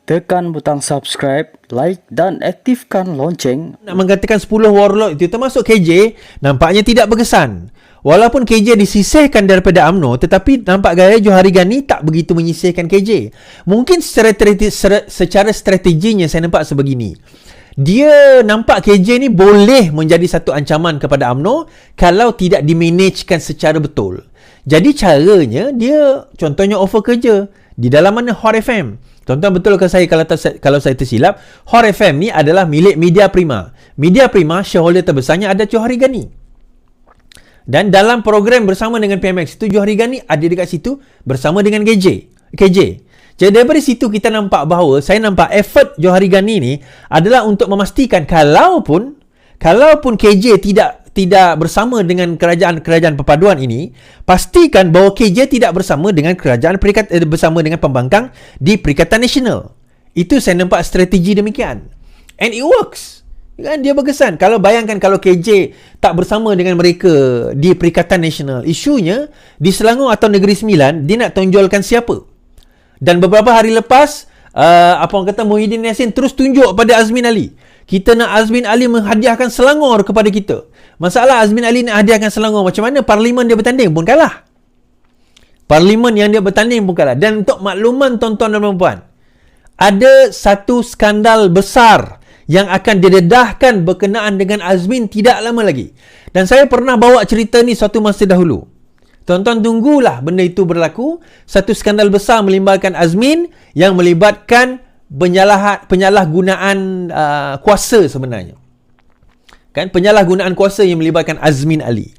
Tekan butang subscribe, like dan aktifkan lonceng. Nak menggantikan 10 warlord itu termasuk KJ, nampaknya tidak berkesan. Walaupun KJ disisihkan daripada UMNO, tetapi nampak gaya Johari Gani tak begitu menyisihkan KJ. Mungkin secara strateginya saya nampak sebegini. Dia nampak KJ ni boleh menjadi satu ancaman kepada UMNO kalau tidak dimanagekan secara betul. Jadi caranya dia contohnya offer kerja di dalam mana Hot FM. Tuan-tuan betul ke saya kalau saya tersilap, Hot FM ni adalah milik Media Prima. Media Prima shareholder terbesarnya ada Johari Gani. Dan dalam program bersama dengan PMX itu Johari Gani ada dekat situ bersama dengan KJ. Jadi daripada situ kita nampak bahawa saya nampak effort Johari Gani ni adalah untuk memastikan kalaupun KJ tidak bersama dengan kerajaan perpaduan ini, pastikan bahawa KJ tidak bersama dengan bersama dengan pembangkang di Perikatan Nasional. Itu saya nampak strategi demikian. And it works. Kan dia berkesan. Kalau bayangkan kalau KJ tak bersama dengan mereka di Perikatan Nasional, isunya di Selangor atau Negeri Sembilan dia nak tonjolkan siapa. Dan beberapa hari lepas Muhyiddin Yassin terus tunjuk pada Azmin Ali. Kita nak Azmin Ali menghadiahkan Selangor kepada kita. Masalah Azmin Ali nak hadiahkan Selangor macam mana? Parlimen dia bertanding pun kalah. Parlimen yang dia bertanding pun kalah. Dan untuk makluman tuan-tuan dan puan-puan, ada satu skandal besar yang akan didedahkan berkenaan dengan Azmin tidak lama lagi. Dan saya pernah bawa cerita ni suatu masa dahulu. Tuan-tuan tunggulah benda itu berlaku. Satu skandal besar melibatkan Azmin yang melibatkan penyalahgunaan kuasa sebenarnya. Kan, penyalahgunaan kuasa yang melibatkan Azmin Ali.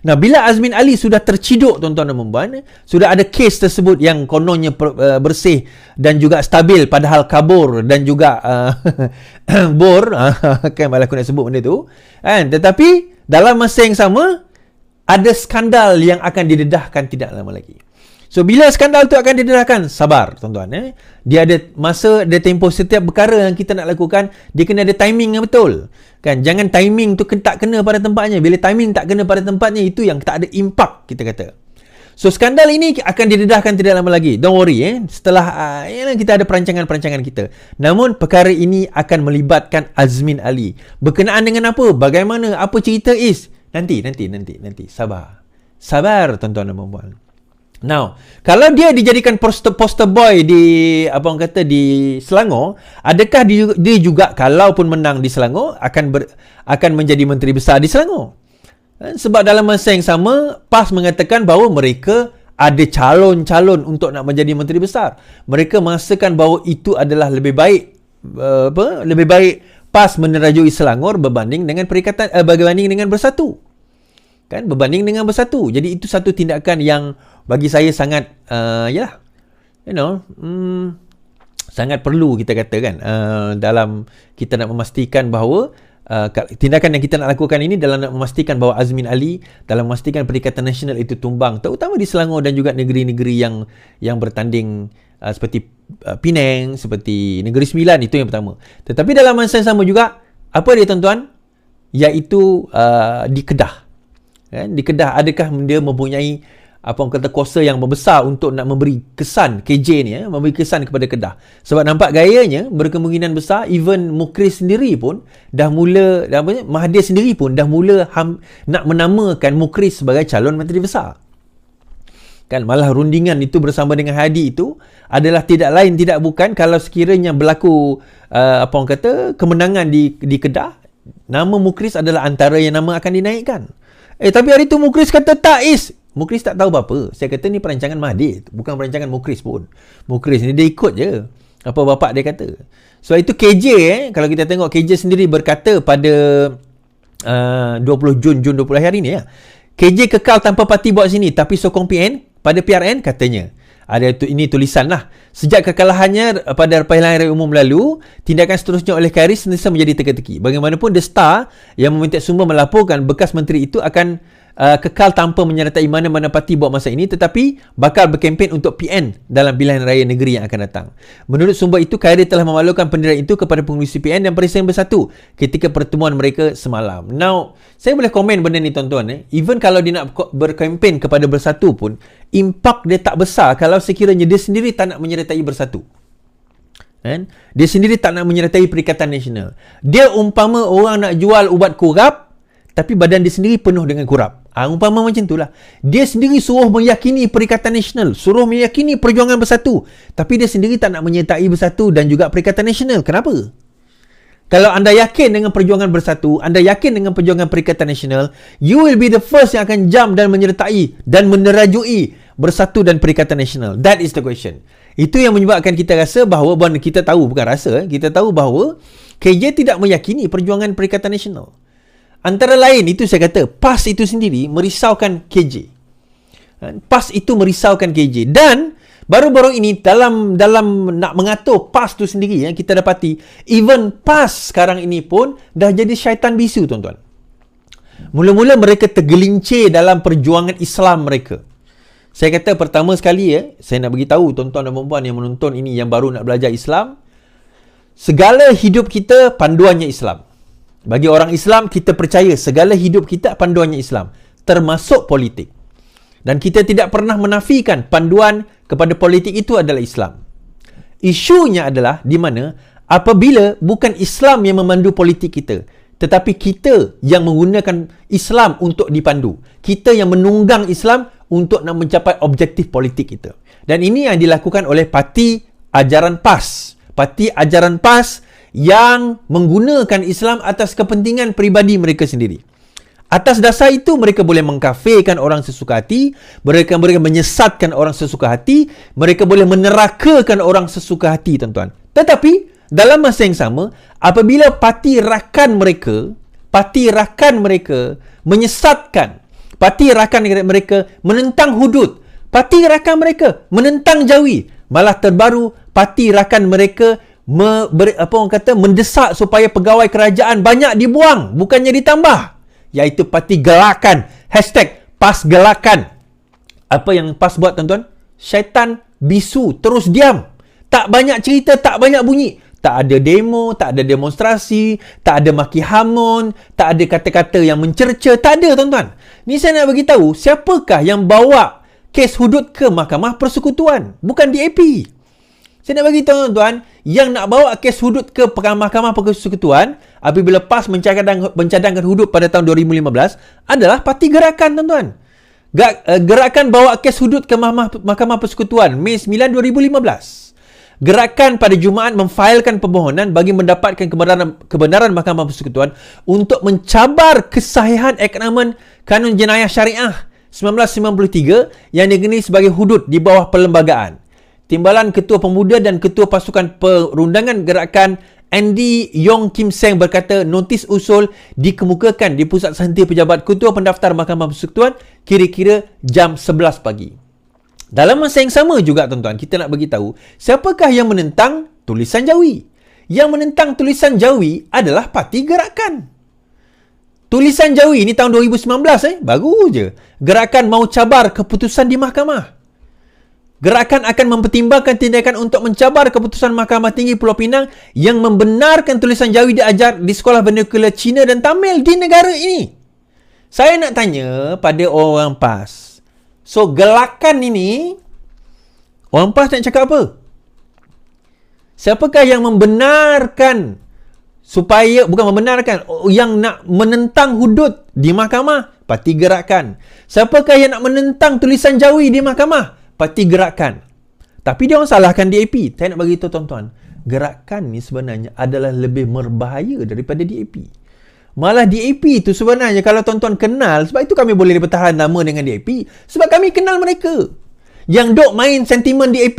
Nah, bila Azmin Ali sudah terciduk tuan-tuan dan puan-puan, sudah ada kes tersebut yang kononnya bersih dan juga stabil padahal kabur dan juga bor, kan malah aku nak sebut benda tu. Kan, tetapi dalam masa yang sama ada skandal yang akan didedahkan tidak lama lagi. So, bila skandal tu akan didedahkan, sabar tuan-tuan. Dia ada masa, ada tempoh. Setiap perkara yang kita nak lakukan, dia kena ada timing yang betul. Kan? Jangan timing tu tak kena pada tempatnya. Bila timing tak kena pada tempatnya, itu yang tak ada impact, kita kata. So, skandal ini akan didedahkan tidak lama lagi. Don't worry. Setelah kita ada perancangan-perancangan kita. Namun, perkara ini akan melibatkan Azmin Ali. Berkenaan dengan apa? Bagaimana? Apa cerita is? Nanti. Sabar tuan-tuan dan puan-puan. Now, kalau dia dijadikan poster boy di di Selangor, adakah dia juga kalaupun menang di Selangor akan menjadi menteri besar di Selangor? Sebab dalam masa yang sama PAS mengatakan bahawa mereka ada calon-calon untuk nak menjadi menteri besar. Mereka merasakan bahawa itu adalah lebih baik PAS menerajui Selangor berbanding dengan Bersatu. Kan, berbanding dengan Bersatu. Jadi itu satu tindakan yang bagi saya sangat sangat perlu kita katakan dalam kita nak memastikan bahawa tindakan yang kita nak lakukan ini dalam nak memastikan bahawa Azmin Ali, dalam memastikan Perikatan Nasional itu tumbang, terutama di Selangor dan juga negeri-negeri yang bertanding seperti Penang, seperti Negeri Sembilan, itu yang pertama. Tetapi dalam masa yang sama juga, apa dia tuan-tuan? Iaitu di Kedah. Kan? Di Kedah, adakah dia mempunyai kuasa yang membesar untuk nak memberi kesan KJ ni, memberi kesan kepada Kedah? Sebab nampak gayanya berkemungkinan besar even Mukris sendiri pun dah mula, Mahathir sendiri pun dah mula nak menamakan Mukris sebagai calon menteri besar. Kan, malah rundingan itu bersama dengan Hadi itu adalah tidak lain tidak bukan kalau sekiranya berlaku kemenangan di Kedah, nama Mukris adalah antara yang nama akan dinaikkan. Tapi hari tu Mukris kata tak is. Mukris tak tahu apa-apa. Saya kata ni perancangan Mahathir, bukan perancangan Mukris pun. Mukris ni dia ikut je apa bapak dia kata. So itu KJ kalau kita tengok KJ sendiri berkata pada 20 Jun 20 hari ni KJ kekal tanpa parti buat sini tapi sokong PN pada PRN katanya. Ini tulisan lah. Sejak kekalahannya pada pilihan raya umum lalu, tindakan seterusnya oleh Khairy sentiasa menjadi teka-teki. Bagaimanapun The Star yang meminta sumber melaporkan bekas menteri itu akan kekal tanpa menyertai mana-mana parti buat masa ini, tetapi bakal berkempen untuk PN dalam pilihan raya negeri yang akan datang. Menurut sumber itu, Khairy telah memaklumkan pendirian itu kepada pengurusi PN dan Presiden Bersatu ketika pertemuan mereka semalam. Now, saya boleh komen benda ni tuan-tuan. Even kalau dia nak berkempen kepada Bersatu pun, impak dia tak besar kalau sekiranya dia sendiri tak nak menyertai Bersatu. Kan? Dia sendiri tak nak menyertai Perikatan Nasional. Dia umpama orang nak jual ubat kurap, tapi badan dia sendiri penuh dengan kurap. Umpama macam itulah. Dia sendiri suruh meyakini Perikatan Nasional, suruh meyakini Perjuangan Bersatu, tapi dia sendiri tak nak menyertai Bersatu dan juga Perikatan Nasional. Kenapa? Kalau anda yakin dengan Perjuangan Bersatu, anda yakin dengan Perjuangan Perikatan Nasional, you will be the first yang akan jump dan menyertai dan menerajui Bersatu dan Perikatan Nasional. That is the question. Itu yang menyebabkan kita rasa bahawa, kita tahu, bukan rasa, kita tahu bahawa KJ tidak meyakini Perjuangan Perikatan Nasional. Antara lain, itu saya kata, PAS itu sendiri merisaukan KJ. PAS itu merisaukan KJ. Dan baru-baru ini dalam nak mengatur PAS itu sendiri, kita dapati even PAS sekarang ini pun dah jadi syaitan bisu, tuan-tuan. Mula-mula mereka tergelincir dalam perjuangan Islam mereka. Saya kata pertama sekali, saya nak beritahu tuan-tuan dan puan-puan yang menonton ini, yang baru nak belajar Islam, segala hidup kita panduannya Islam. Bagi orang Islam, kita percaya segala hidup kita panduannya Islam, termasuk politik. Dan kita tidak pernah menafikan panduan kepada politik itu adalah Islam. Isunya adalah di mana apabila bukan Islam yang memandu politik kita, tetapi kita yang menggunakan Islam untuk dipandu. Kita yang menunggang Islam untuk nak mencapai objektif politik kita. Dan ini yang dilakukan oleh parti ajaran PAS. Parti ajaran PAS yang menggunakan Islam atas kepentingan peribadi mereka sendiri. Atas dasar itu, mereka boleh mengkafirkan orang sesuka hati, mereka menyesatkan orang sesuka hati, mereka boleh menerakakan orang sesuka hati, tuan-tuan. Tetapi, dalam masa yang sama, apabila parti rakan mereka menyesatkan, parti rakan mereka menentang hudud, parti rakan mereka menentang Jawi, malah terbaru parti rakan mereka mendesak supaya pegawai kerajaan banyak dibuang, bukannya ditambah. Iaitu parti gelakan. #PAS gelakan. Apa yang PAS buat, tuan-tuan? Syaitan bisu, terus diam. Tak banyak cerita, tak banyak bunyi. Tak ada demo, tak ada demonstrasi, tak ada maki hamun, tak ada kata-kata yang mencerca, tak ada, tuan-tuan. Ni saya nak beritahu, siapakah yang bawa kes hudud ke Mahkamah Persekutuan? Bukan DAP. Saya nak bagi tahu, tuan-tuan, yang nak bawa kes hudud ke Mahkamah Persekutuan apabila PAS mencadangkan hudud pada tahun 2015 adalah Parti Gerakan, tuan-tuan. Gerakan bawa kes hudud ke Mahkamah Persekutuan Mei 9, 2015. Gerakan pada Jumaat memfailkan permohonan bagi mendapatkan kebenaran Mahkamah Persekutuan untuk mencabar kesahihan aknamen Kanun Jenayah Syariah 1993 yang dikenali sebagai hudud di bawah perlembagaan. Timbalan Ketua Pemuda dan Ketua Pasukan Perundangan Gerakan Andy Yong Kim Seng berkata notis usul dikemukakan di Pusat Senti Pejabat Ketua Pendaftar Mahkamah Persekutuan kira-kira jam 11 pagi. Dalam masa yang sama juga, tuan-tuan, kita nak bagi tahu siapakah yang menentang tulisan Jawi. Yang menentang tulisan Jawi adalah Parti Gerakan. Tulisan Jawi ni tahun 2019, baru je. Gerakan mau cabar keputusan di mahkamah. Gerakan akan mempertimbangkan tindakan untuk mencabar keputusan Mahkamah Tinggi Pulau Pinang yang membenarkan tulisan Jawi diajar di sekolah vernacular Cina dan Tamil di negara ini. Saya nak tanya pada orang PAS. So, gelakan ini, orang PAS nak cakap apa? Siapakah yang membenarkan supaya, bukan membenarkan, yang nak menentang hudud di mahkamah? Parti Gerakan. Siapakah yang nak menentang tulisan Jawi di mahkamah? Parti Gerakan. Tapi dia orang salahkan DAP. Saya nak bagi tahu, tuan-tuan, Gerakan ni sebenarnya adalah lebih berbahaya daripada DAP. Malah DAP tu sebenarnya, kalau tuan-tuan kenal, sebab itu kami boleh bertahan lama dengan DAP, sebab kami kenal mereka. Yang dok main sentimen DAP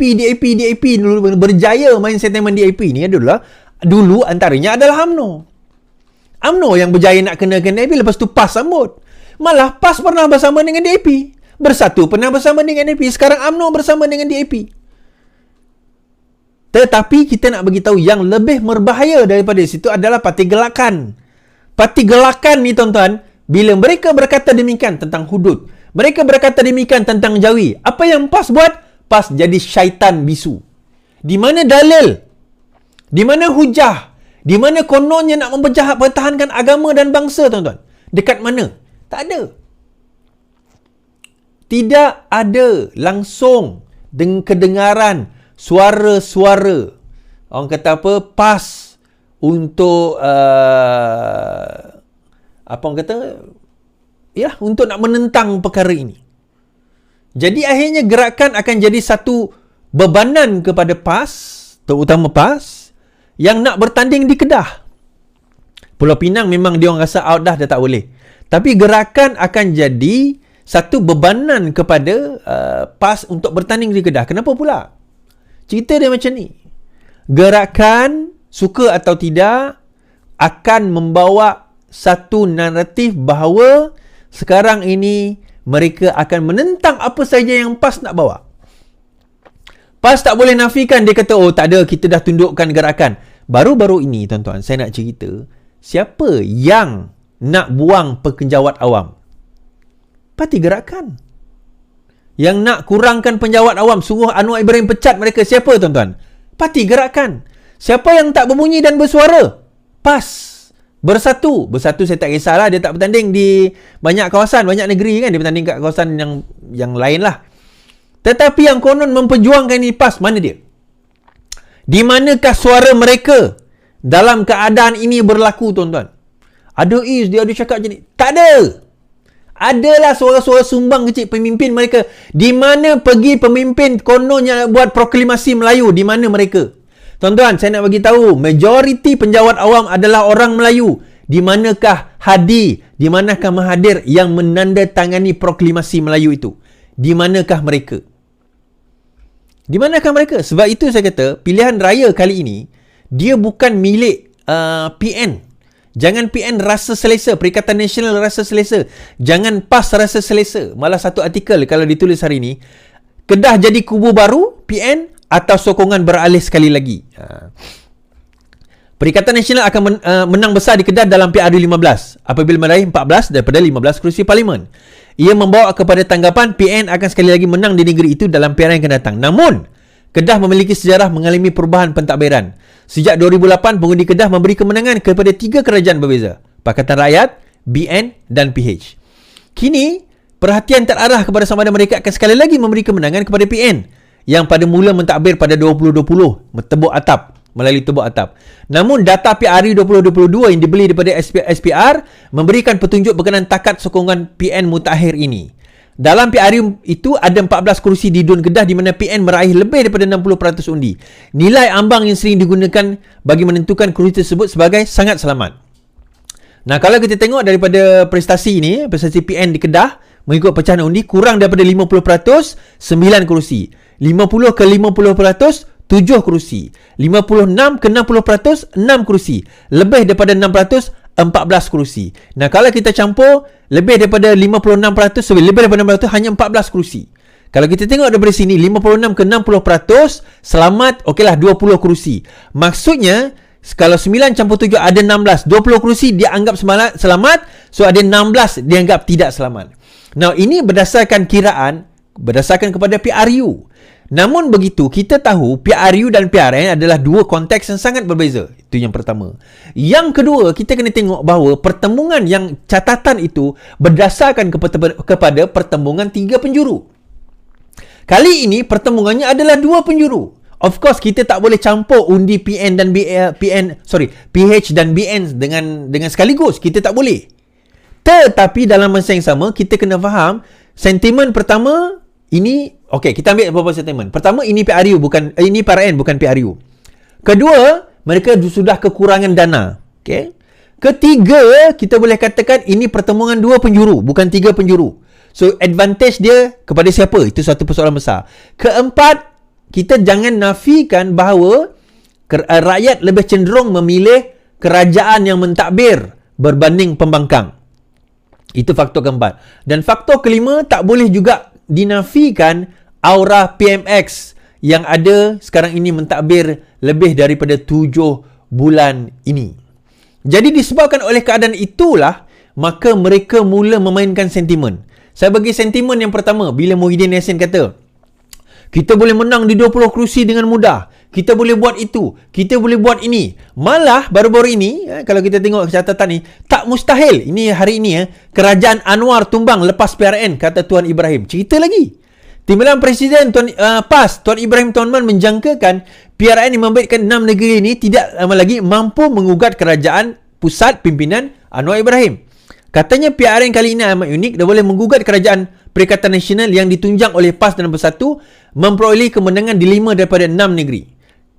dulu, berjaya main sentimen DAP ni adalah, dulu antaranya adalah UMNO. UMNO yang berjaya nak kenakan DAP, lepas tu PAS sambut. Malah PAS pernah bersama dengan DAP. Bersatu pernah bersama dengan DAP. Sekarang UMNO bersama dengan DAP. Tetapi kita nak beritahu yang lebih berbahaya daripada situ adalah Parti Gelakan. Parti Gelakan ni, tuan-tuan, bila mereka berkata demikian tentang hudud, mereka berkata demikian tentang Jawi, apa yang PAS buat? PAS jadi syaitan bisu. Di mana dalil? Di mana hujah? Di mana kononnya nak mempertahankan agama dan bangsa, tuan-tuan? Dekat mana? Tak ada. Tidak ada langsung kedengaran suara-suara orang kata apa, PAS untuk apa orang kata, ya, untuk nak menentang perkara ini. Jadi akhirnya gerakan akan jadi satu bebanan kepada PAS, terutama PAS yang nak bertanding di Kedah. Pulau Pinang memang dia orang rasa out dah tak boleh. Tapi gerakan akan jadi satu bebanan kepada PAS untuk bertanding di Kedah. Kenapa pula? Cerita dia macam ni. Gerakan, suka atau tidak, akan membawa satu naratif bahawa sekarang ini mereka akan menentang apa saja yang PAS nak bawa. PAS tak boleh nafikan. Dia kata, oh tak ada, kita dah tundukkan gerakan. Baru-baru ini, tuan-tuan, saya nak cerita, siapa yang nak buang penjawat awam? Parti Gerakan. Yang nak kurangkan penjawat awam, suruh Anwar Ibrahim pecat mereka, siapa, tuan-tuan? Parti Gerakan. Siapa yang tak berbunyi dan bersuara? PAS. Bersatu saya tak kisahlah, dia tak bertanding di banyak kawasan, banyak negeri kan, dia bertanding kat kawasan yang lain lah. Tetapi yang konon memperjuangkan ini PAS, mana dia? Di manakah suara mereka dalam keadaan ini berlaku, tuan-tuan? Ada dia ada cakap macam ni. Tak ada. Adalah suara-suara sumbang kecil pemimpin mereka. Di mana pergi pemimpin kononnya buat proklamasi Melayu? Di mana mereka? Tuan-tuan, saya nak bagi tahu, majoriti penjawat awam adalah orang Melayu. Di manakah Hadi, di manakah Mahathir yang menandatangani proklamasi Melayu itu? Di manakah mereka? Di manakah mereka? Sebab itu saya kata, pilihan raya kali ini, dia bukan milik PN. Jangan PN rasa selesa, Perikatan Nasional rasa selesa. Jangan PAS rasa selesa. Malah satu artikel kalau ditulis hari ini, Kedah jadi kubu baru, PN, atau sokongan beralih sekali lagi. Perikatan Nasional akan menang besar di Kedah dalam PRU 15 apabila meraih 14 daripada 15 kerusi parlimen. Ia membawa kepada tanggapan PN akan sekali lagi menang di negeri itu dalam PRN yang akan datang. Namun, Kedah memiliki sejarah mengalami perubahan pentadbiran. Sejak 2008, pengundi Kedah memberi kemenangan kepada 3 kerajaan berbeza, Pakatan Rakyat, BN dan PH. Kini, perhatian terarah kepada sama ada mereka akan sekali lagi memberi kemenangan kepada PN yang pada mula mentadbir pada 2020 melalui tebuk atap. Namun data PRU 2022 yang dibeli daripada SPR memberikan petunjuk berkenaan takat sokongan PN mutakhir ini. Dalam PRU itu ada 14 kerusi di Dun Kedah di mana PN meraih lebih daripada 60% undi. Nilai ambang yang sering digunakan bagi menentukan kerusi tersebut sebagai sangat selamat. Nah, kalau kita tengok daripada prestasi PN di Kedah mengikut pecahan undi kurang daripada 50%, 9 kerusi. 50 ke 50%, 7 kerusi. 56 ke 60%, 6 kerusi. Lebih daripada 6%, 14 kerusi. Nah, kalau kita campur lebih daripada 56%, lebih daripada 6%, hanya 14 kerusi. Kalau kita tengok daripada sini 56 ke 60%, selamat, okeylah 20 kerusi. Maksudnya kalau 9 campur 7 ada 16, 20 kerusi dianggap selamat, so ada 16 dianggap tidak selamat. Nah, ini berdasarkan kiraan, berdasarkan kepada PRU. Namun begitu, kita tahu PRU dan PRN adalah dua konteks yang sangat berbeza. Itu yang pertama. Yang kedua, kita kena tengok bahawa pertembungan yang catatan itu berdasarkan kepada pertembungan 3 penjuru. Kali ini pertembungannya adalah 2 penjuru. Of course, kita tak boleh campur undi PH dan BN dengan sekaligus. Kita tak boleh. Tetapi dalam masa yang sama, kita kena faham sentimen pertama ini, okey, kita ambil beberapa sentimen. Pertama, ini PRU ini PRN bukan PRU. Kedua, mereka sudah kekurangan dana. Okey. Ketiga, kita boleh katakan ini pertembungan 2 penjuru, bukan 3 penjuru. So, advantage dia kepada siapa? Itu satu persoalan besar. Keempat, kita jangan nafikan bahawa rakyat lebih cenderung memilih kerajaan yang mentadbir berbanding pembangkang. Itu faktor keempat. Dan faktor kelima, tak boleh juga dinafikan aura PMX yang ada sekarang ini mentadbir lebih daripada 7 bulan ini. Jadi disebabkan oleh keadaan itulah, maka mereka mula memainkan sentimen. Saya bagi sentimen yang pertama, bila Muhyiddin Yassin kata, kita boleh menang di 20 kerusi dengan mudah. Kita boleh buat itu. Kita boleh buat ini. Malah baru-baru ini, kalau kita tengok catatan ni, tak mustahil. Ini hari ini, kerajaan Anwar tumbang lepas PRN, kata Tuan Ibrahim. Cerita lagi. Timbalan Presiden PAS Tuan Ibrahim Tuanman menjangkakan PRN yang membabitkan 6 negeri ini tidak lama lagi mampu mengugat kerajaan pusat pimpinan Anwar Ibrahim. Katanya PRN kali ini amat unik dan boleh menggugat kerajaan Perikatan Nasional yang ditunjang oleh PAS dan Bersatu memperoleh kemenangan di 5 daripada 6 negeri.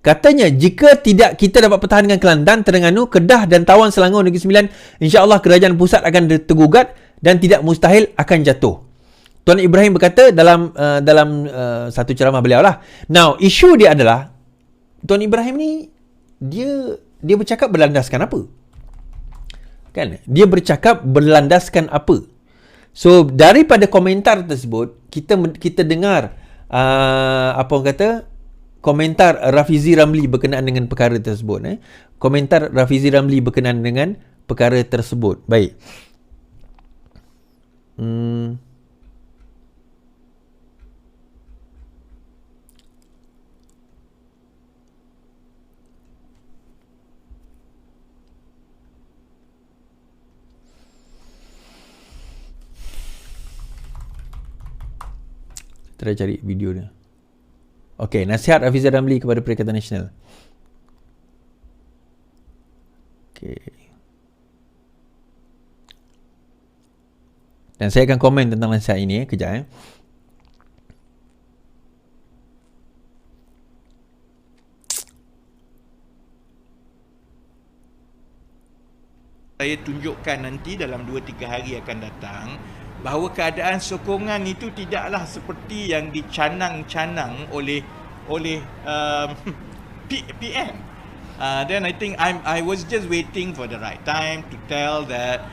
Katanya jika tidak kita dapat pertahankan Kelantan, Terengganu, Kedah dan Tawan Selangor Negeri Sembilan, insya-Allah kerajaan pusat akan tergugat dan tidak mustahil akan jatuh. Tuan Ibrahim berkata dalam satu ceramah beliau lah. Now, isu dia adalah Tuan Ibrahim ni dia bercakap berlandaskan apa? Kan? Dia bercakap berlandaskan apa? So, daripada komentar tersebut, kita dengar apa orang kata, komentar Rafizi Ramli berkenaan dengan perkara tersebut. Komentar Rafizi Ramli berkenaan dengan perkara tersebut. Baik. Try cari video dia. Okey, nasihat Rafizi Ramli kepada Perikatan Nasional. Okey. Dan saya akan komen tentang nasihat ini kejap. Saya tunjukkan nanti dalam 2-3 hari akan datang bahawa keadaan sokongan itu tidaklah seperti yang dicanang-canang oleh PN. Then I think I was just waiting for the right time to tell that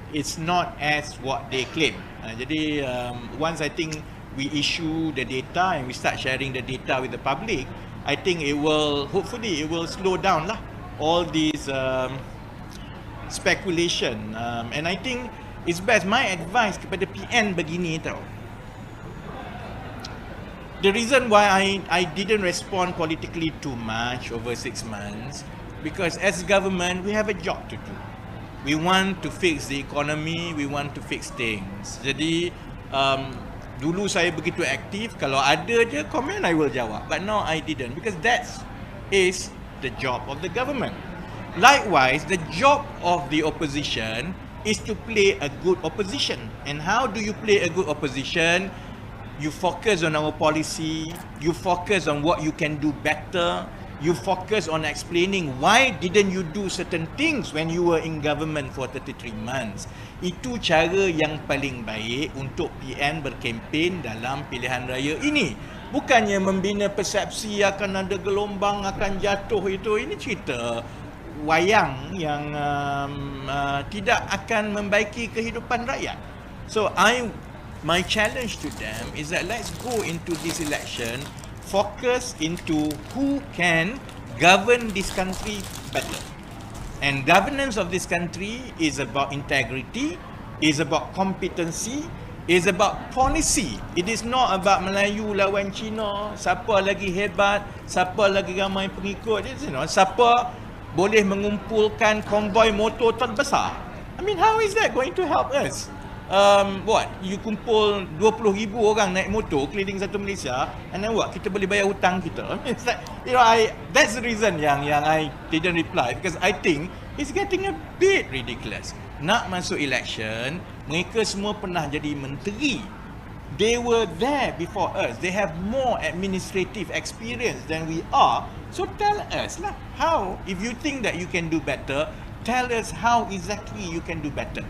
it's not as what they claim. Jadi once I think we issue the data and we start sharing the data with the public, I think hopefully it will slow down lah all these speculation. And I think it's best, my advice kepada PN begini tau. The reason why I didn't respond politically too much over 6 months, because as government, we have a job to do. We want to fix the economy, we want to fix things. Jadi, dulu saya begitu aktif, kalau ada je komen, I will jawab. But now I didn't, because that is the job of the government. Likewise, the job of the opposition is to play a good opposition. And how do you play a good opposition? You focus on our policy, you focus on what you can do better, you focus on explaining why didn't you do certain things when you were in government for 33 months. Itu cara yang paling baik untuk PN berkempen dalam pilihan raya ini. Bukannya membina persepsi akan ada gelombang, akan jatuh itu. Ini cerita wayang yang tidak akan membaiki kehidupan rakyat. So my challenge to them is that let's go into this election focus into who can govern this country better. And governance of this country is about integrity, is about competency, is about policy. It is not about Melayu lawan Cina, siapa lagi hebat, siapa lagi ramai pengikut. Siapa boleh mengumpulkan konvoi motor terbesar. I mean, how is that going to help us? You kumpul 20,000 orang naik motor keliling satu Malaysia, and then what? Kita boleh bayar hutang kita. It's like, that's the reason yang I didn't reply, because I think it's getting a bit ridiculous. Nak masuk election, mereka semua pernah jadi menteri. They were there before us. They have more administrative experience than we are. So tell us lah how. If you think that you can do better, tell us how exactly you can do better.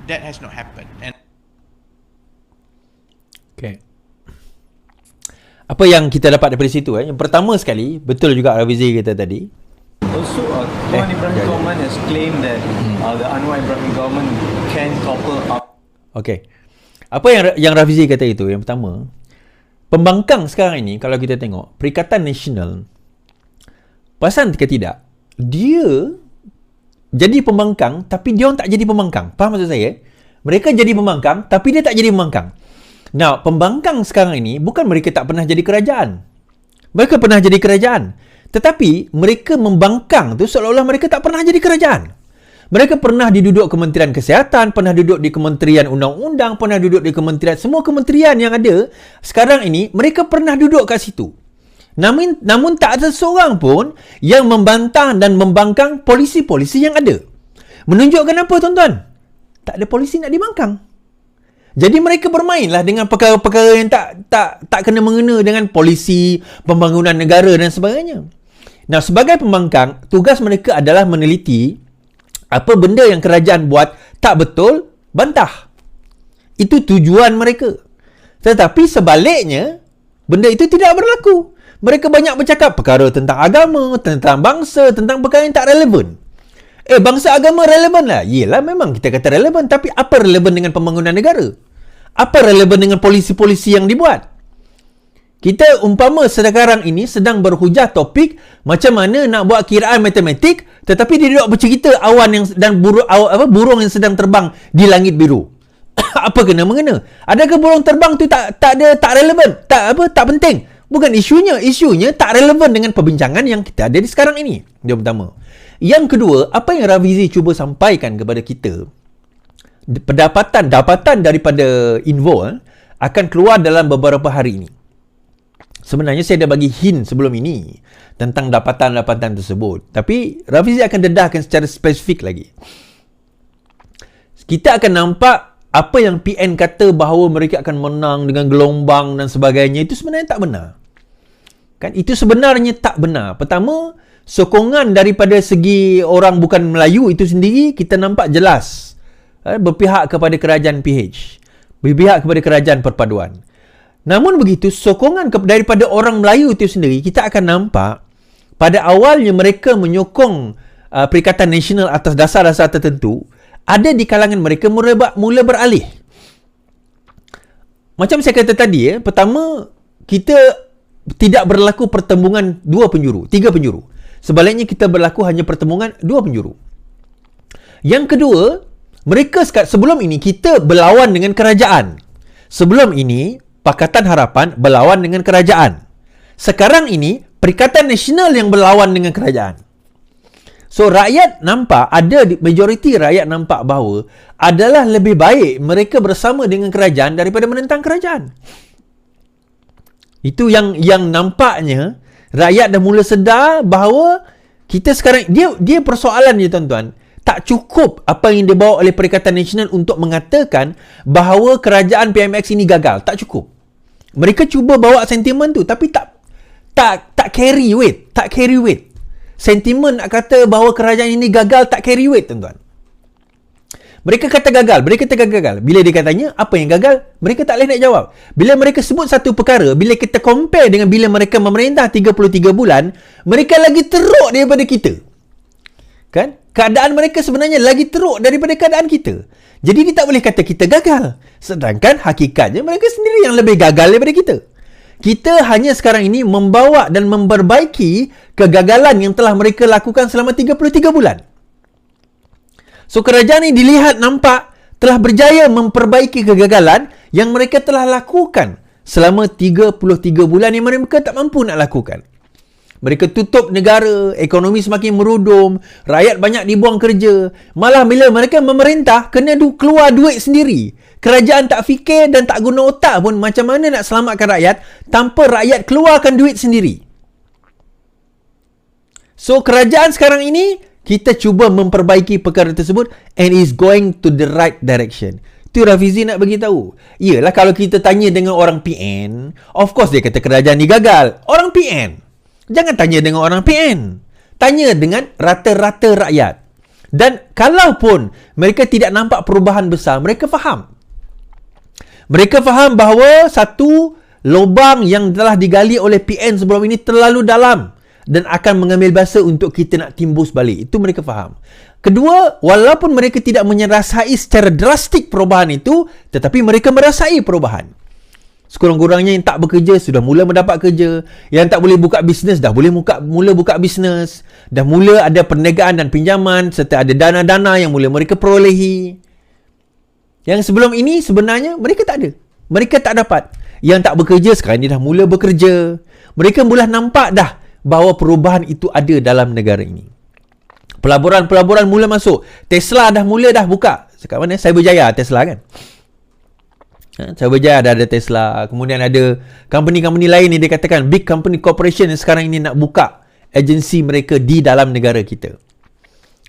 That has not happened. And okay. Apa yang kita dapat daripada situ? Yang pertama sekali, betul juga Rafizi kata tadi. Also, Tuan Ibrahim government has claimed that the Anwar Ibrahim government can topple up. Okay. Apa yang Rafizi kata itu? Yang pertama, pembangkang sekarang ini, kalau kita tengok, Perikatan Nasional, perasan ke tidak, dia jadi pembangkang, tapi dia orang tak jadi pembangkang. Faham maksud saya? Mereka jadi pembangkang, tapi dia tak jadi pembangkang. Nah, pembangkang sekarang ini, bukan mereka tak pernah jadi kerajaan. Mereka pernah jadi kerajaan. Tetapi, mereka membangkang tu seolah-olah mereka tak pernah jadi kerajaan. Mereka pernah diduduk Kementerian Kesihatan, pernah duduk di Kementerian Undang-Undang, pernah duduk di Kementerian, semua kementerian yang ada sekarang ini, mereka pernah duduk kat situ. Namun tak ada seorang pun yang membantah dan membangkang polisi-polisi yang ada. Menunjukkan apa, tuan-tuan? Tak ada polisi nak dibangkang. Jadi mereka bermainlah dengan perkara-perkara yang tak kena mengena dengan polisi, pembangunan negara dan sebagainya. Nah, sebagai pembangkang, tugas mereka adalah meneliti apa benda yang kerajaan buat tak betul, bantah. Itu tujuan mereka. Tetapi sebaliknya, benda itu tidak berlaku. Mereka banyak bercakap perkara tentang agama, tentang bangsa, tentang perkara yang tak relevan. Bangsa agama relevan lah. Yelah, memang kita kata relevan. Tapi apa relevan dengan pembangunan negara? Apa relevan dengan polisi-polisi yang dibuat? Kita umpama sekarang ini sedang berhujah topik macam mana nak buat kiraan matematik, tetapi dia duduk bercerita awan dan burung yang sedang terbang di langit biru. Apa kena mengena? Adakah burung terbang tu tak relevan? Tak penting. Bukan isunya. Isunya tak relevan dengan perbincangan yang kita ada di sekarang ini. Yang pertama. Yang kedua, apa yang Rafizi cuba sampaikan kepada kita, dapatan daripada Invo akan keluar dalam beberapa hari ini. Sebenarnya saya dah bagi hint sebelum ini tentang dapatan-dapatan tersebut. Tapi Rafizi akan dedahkan secara spesifik lagi. Kita akan nampak apa yang PN kata bahawa mereka akan menang dengan gelombang dan sebagainya. Itu sebenarnya tak benar. Kan? Itu sebenarnya tak benar. Pertama, sokongan daripada segi orang bukan Melayu itu sendiri kita nampak jelas. Berpihak kepada kerajaan PH. Berpihak kepada kerajaan perpaduan. Namun begitu, sokongan daripada orang Melayu itu sendiri, kita akan nampak pada awalnya mereka menyokong Perikatan Nasional atas dasar-dasar tertentu, ada di kalangan mereka mula beralih. Macam saya kata tadi, pertama, kita tidak berlaku pertembungan 3 penjuru. Sebaliknya kita berlaku hanya pertembungan 2 penjuru. Yang kedua, mereka sebelum ini kita berlawan dengan kerajaan. Sebelum ini, Pakatan Harapan berlawan dengan kerajaan. Sekarang ini, Perikatan Nasional yang berlawan dengan kerajaan. So, rakyat nampak, majoriti rakyat nampak bahawa adalah lebih baik mereka bersama dengan kerajaan daripada menentang kerajaan. Itu yang nampaknya, rakyat dah mula sedar bahawa kita sekarang, dia persoalan je, tuan-tuan. Tak cukup apa yang dibawa oleh Perikatan Nasional untuk mengatakan bahawa kerajaan PMX ini gagal. Tak cukup. Mereka cuba bawa sentimen tu, tapi tak carry weight. Tak carry weight. Sentimen nak kata bahawa kerajaan ini gagal tak carry weight, tuan-tuan. Mereka kata gagal. Bila dia katanya apa yang gagal, mereka tak boleh nak jawab. Bila mereka sebut satu perkara, bila kita compare dengan bila mereka memerintah 33 bulan, mereka lagi teruk daripada kita. Kan? Keadaan mereka sebenarnya lagi teruk daripada keadaan kita. Jadi dia tak boleh kata kita gagal. Sedangkan hakikatnya mereka sendiri yang lebih gagal daripada kita. Kita hanya sekarang ini membawa dan memperbaiki kegagalan yang telah mereka lakukan selama 33 bulan. So kerajaan ini dilihat nampak telah berjaya memperbaiki kegagalan yang mereka telah lakukan selama 33 bulan yang mereka tak mampu nak lakukan. Mereka tutup negara, ekonomi semakin merudum, rakyat banyak dibuang kerja. Malah bila mereka memerintah, kena keluar duit sendiri. Kerajaan tak fikir dan tak guna otak pun macam mana nak selamatkan rakyat tanpa rakyat keluarkan duit sendiri. So kerajaan sekarang ini, kita cuba memperbaiki perkara tersebut and is going to the right direction. Itu Rafizi nak bagi tahu. Yalah, kalau kita tanya dengan orang PN, of course dia kata kerajaan ni gagal. Orang PN. Jangan tanya dengan orang PN. Tanya dengan rata-rata rakyat. Dan kalaupun mereka tidak nampak perubahan besar, mereka faham. Mereka faham bahawa satu lubang yang telah digali oleh PN sebelum ini terlalu dalam dan akan mengambil masa untuk kita nak timbus balik. Itu mereka faham. Kedua, walaupun mereka tidak merasai secara drastik perubahan itu, tetapi mereka merasai perubahan. Sekurang-kurangnya yang tak bekerja sudah mula mendapat kerja. Yang tak boleh buka bisnes dah boleh mula buka bisnes. Dah mula ada perniagaan dan pinjaman serta ada dana-dana yang mula mereka perolehi. Yang sebelum ini sebenarnya mereka tak ada. Mereka tak dapat. Yang tak bekerja sekarang ni dah mula bekerja. Mereka mula nampak dah bahawa perubahan itu ada dalam negara ini. Pelaburan mula masuk. Tesla dah buka. Sekat mana? Cyberjaya Tesla kan. Cyberjaya ada Tesla. Kemudian ada company-company lain ni dia katakan big company corporation yang sekarang ini nak buka agensi mereka di dalam negara kita.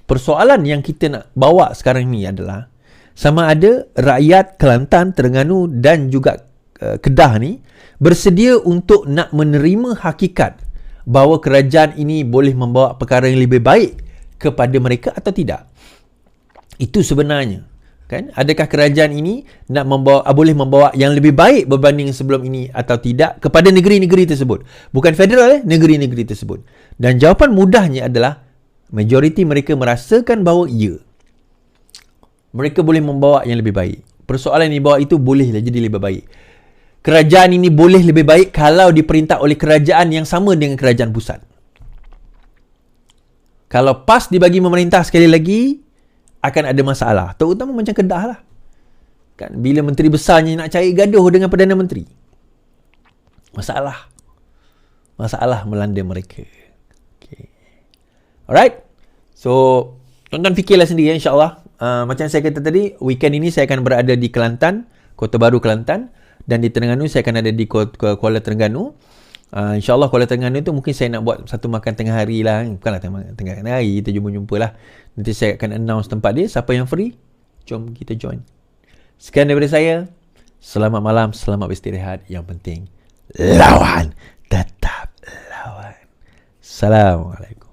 Persoalan yang kita nak bawa sekarang ni adalah sama ada rakyat Kelantan, Terengganu dan juga Kedah ni bersedia untuk nak menerima hakikat bahawa kerajaan ini boleh membawa perkara yang lebih baik kepada mereka atau tidak. Itu sebenarnya, kan? Adakah kerajaan ini nak boleh membawa yang lebih baik berbanding sebelum ini atau tidak kepada negeri-negeri tersebut? Bukan federal, negeri-negeri tersebut. Dan jawapan mudahnya adalah majoriti mereka merasakan bahawa ya, mereka boleh membawa yang lebih baik. Persoalan yang dibawa itu bolehlah jadi lebih baik. Kerajaan ini boleh lebih baik kalau diperintah oleh kerajaan yang sama dengan kerajaan pusat. Kalau PAS dibagi memerintah sekali lagi, akan ada masalah. Terutama macam Kedah lah. Kan, bila menteri besarnya nak cari gaduh dengan Perdana Menteri. Masalah melanda mereka. Okay. Alright. So, tuan-tuan fikirlah sendiri insyaAllah. Macam saya kata tadi, weekend ini saya akan berada di Kelantan, Kota Baru Kelantan. Dan di Terengganu saya akan ada di Kuala Terengganu. InsyaAllah Kuala Terengganu tu mungkin saya nak buat satu makan tengah hari lah. Bukanlah tengah hari, kita jumpa lah. Nanti saya akan announce tempat dia. Siapa yang free, jom kita join. Sekian daripada saya. Selamat malam, selamat beristirahat. Yang penting, lawan. Tetap lawan. Assalamualaikum.